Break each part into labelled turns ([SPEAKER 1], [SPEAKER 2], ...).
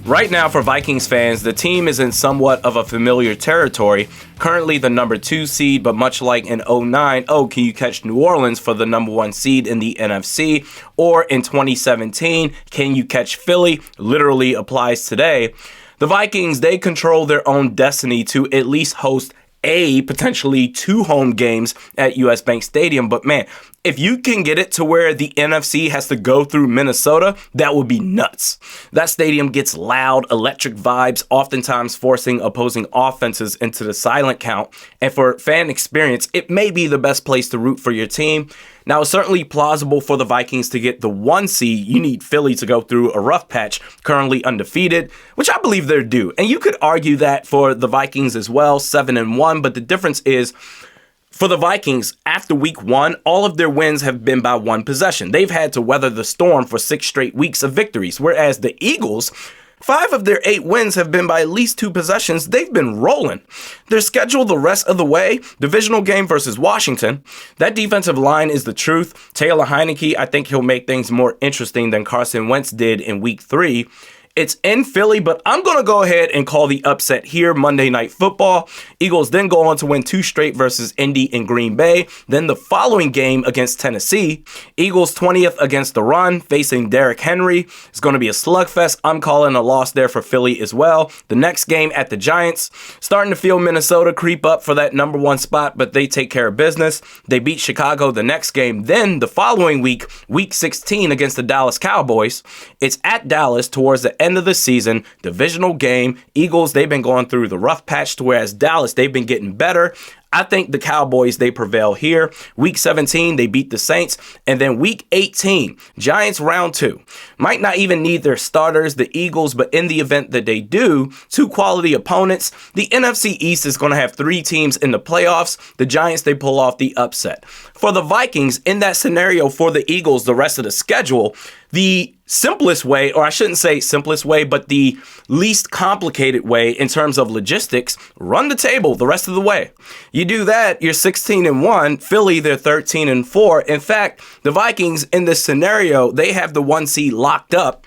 [SPEAKER 1] Right now, for Vikings fans, the team is in somewhat of a familiar territory. Currently the number 2 seed, but much like in 2009, can you catch New Orleans for the number 1 seed in the NFC? Or in 2017, can you catch Philly? Literally applies today. The Vikings, they control their own destiny to at least host potentially 2 home games at US Bank Stadium. But man, if you can get it to where the NFC has to go through Minnesota, that would be nuts. That stadium gets loud, electric vibes, oftentimes forcing opposing offenses into the silent count. And for fan experience, it may be the best place to root for your team. Now, it's certainly plausible for the Vikings to get the 1 seed. You need Philly to go through a rough patch, currently undefeated, which I believe they're due. And you could argue that for the Vikings as well, 7-1, but the difference is, for the Vikings, after week 1, all of their wins have been by 1 possession. They've had to weather the storm for 6 straight weeks of victories, whereas the Eagles, 5 of their 8 wins have been by at least 2 possessions. They've been rolling. They're scheduled the rest of the way. Divisional game versus Washington. That defensive line is the truth. Taylor Heineke, I think he'll make things more interesting than Carson Wentz did in week 3. It's in Philly, but I'm going to go ahead and call the upset here, Monday Night Football. Eagles then go on to win 2 straight versus Indy and Green Bay. Then the following game against Tennessee, Eagles 20th against the run, facing Derrick Henry. It's going to be a slugfest. I'm calling a loss there for Philly as well. The next game at the Giants, starting to feel Minnesota creep up for that number 1 spot, but they take care of business. They beat Chicago the next game. Then the following week, week 16 against the Dallas Cowboys. It's at Dallas towards the end of the season, divisional game. Eagles, they've been going through the rough patch, whereas Dallas, they've been getting better. I think the Cowboys, they prevail here. Week 17, they beat the Saints. And then week 18, Giants round 2. Might not even need their starters, the Eagles, but in the event that they do, 2 quality opponents. The NFC East is going to have 3 teams in the playoffs. The Giants, they pull off the upset. For the Vikings, in that scenario for the Eagles, the rest of the schedule, the simplest way, or I shouldn't say simplest way, but the least complicated way in terms of logistics, run the table the rest of the way. You do that, you're 16-1. Philly, they're 13-4. In fact, the Vikings in this scenario, they have the 1 seed locked up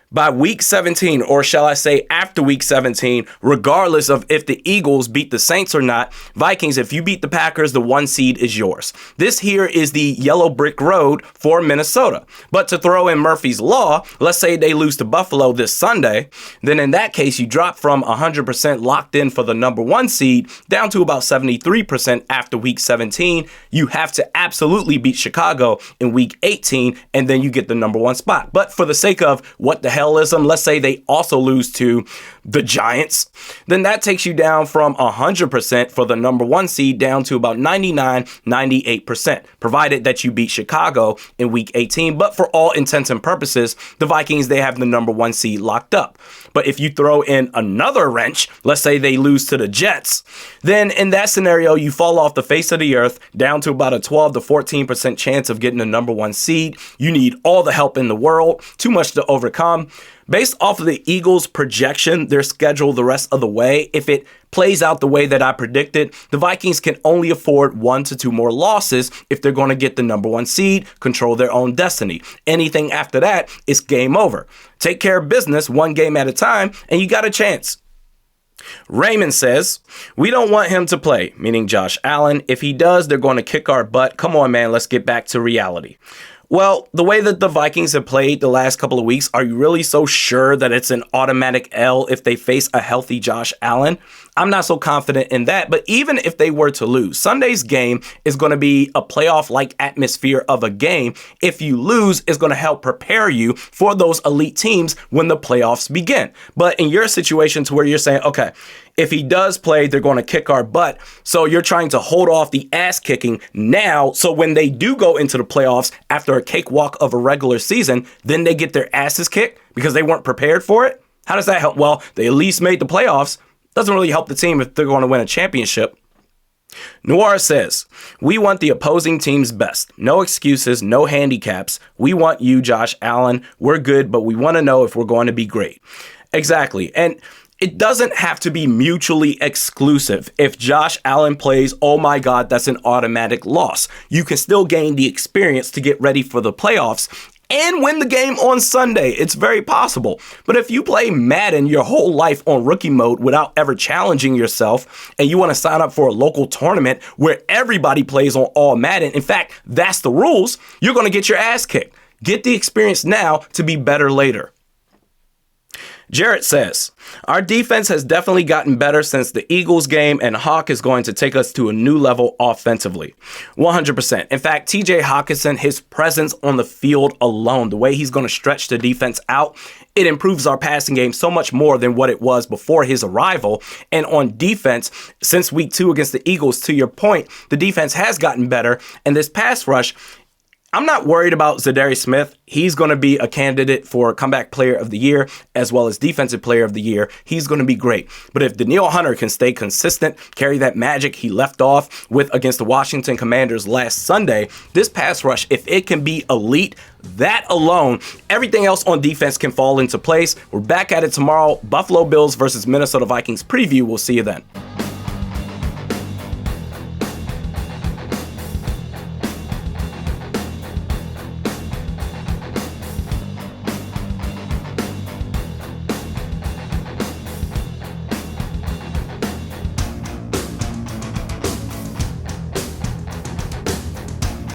[SPEAKER 1] by week 17, or shall I say after week 17, regardless of if the Eagles beat the Saints or not. Vikings, if you beat the Packers, the 1 seed is yours. This here is the yellow brick road for Minnesota. But to throw in Murphy's Law, let's say they lose to Buffalo this Sunday, then in that case, you drop from 100% locked in for the number 1 seed down to about 73% after week 17. You have to absolutely beat Chicago in week 18, and then you get the number 1 spot. But for the sake of what the hellism, let's say they also lose to the Giants, then that takes you down from 100% for the number 1 seed down to about 98%, provided that you beat Chicago in week 18. But for all intents and purposes, the Vikings, they have the number 1 seed locked up. But if you throw in another wrench, let's say they lose to the Jets, then in that scenario, you fall off the face of the earth down to about a 12 to 14% chance of getting the number 1 seed. You need all the help in the world, too much to overcome. Based off of the Eagles' projection, their schedule the rest of the way, if it plays out the way that I predicted, the Vikings can only afford 1 to 2 more losses if they're going to get the number 1 seed, control their own destiny. Anything after that is game over. Take care of business 1 game at a time, and you got a chance. Raymond says, we don't want him to play, meaning Josh Allen. If he does, they're going to kick our butt. Come on, man, let's get back to reality. Well, the way that the Vikings have played the last couple of weeks, are you really so sure that it's an automatic L if they face a healthy Josh Allen? I'm not so confident in that, but even if they were to lose, Sunday's game is going to be a playoff-like atmosphere of a game. If you lose, it's going to help prepare you for those elite teams when the playoffs begin. But in your situation to where you're saying, okay, if he does play, they're going to kick our butt. So you're trying to hold off the ass kicking now. So when they do go into the playoffs after a cakewalk of a regular season, then they get their asses kicked because they weren't prepared for it. How does that help? Well, they at least made the playoffs. Doesn't really help the team if they're going to win a championship. Noir says, we want the opposing team's best. No excuses, no handicaps. We want you, Josh Allen. We're good, but we want to know if we're going to be great. Exactly. And it doesn't have to be mutually exclusive. If Josh Allen plays, oh my God, that's an automatic loss. You can still gain the experience to get ready for the playoffs. and win the game on Sunday. It's very possible. But if you play Madden your whole life on rookie mode without ever challenging yourself, and you want to sign up for a local tournament where everybody plays on all Madden, in fact, that's the rules, you're going to get your ass kicked. Get the experience now to be better later. Jarrett says, our defense has definitely gotten better since the Eagles game, and Hawk is going to take us to a new level offensively. 100%. In fact, TJ Hawkinson, his presence on the field alone, the way he's going to stretch the defense out, it improves our passing game so much more than what it was before his arrival. And on defense, since week 2 against the Eagles, to your point, the defense has gotten better. And this pass rush, I'm not worried about Zadarius Smith. He's going to be a candidate for Comeback Player of the Year as well as Defensive Player of the Year. He's going to be great. But if Danielle Hunter can stay consistent, carry that magic he left off with against the Washington Commanders last Sunday, this pass rush, if it can be elite, that alone, everything else on defense can fall into place. We're back at it tomorrow. Buffalo Bills versus Minnesota Vikings preview. We'll see you then.